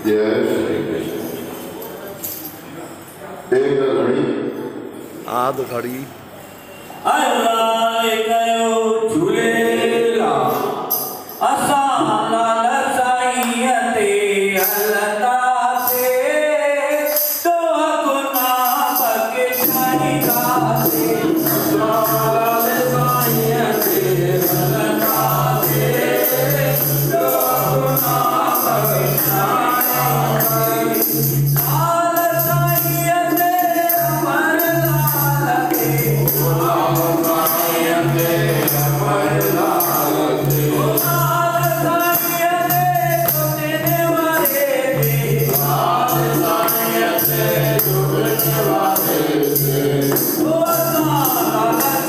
जय श्री कृष्ण। एक घड़ी आध घड़ी अल्लाह कयो झूलेला असां लाल साईं ते हलंदासे तो गुनाह बख़्शाईंदासे असां लाल साईं ते हलंदासे तो गुनाह बख़्शाईंदासे लाल साईं ते अमर लाल ते Oh,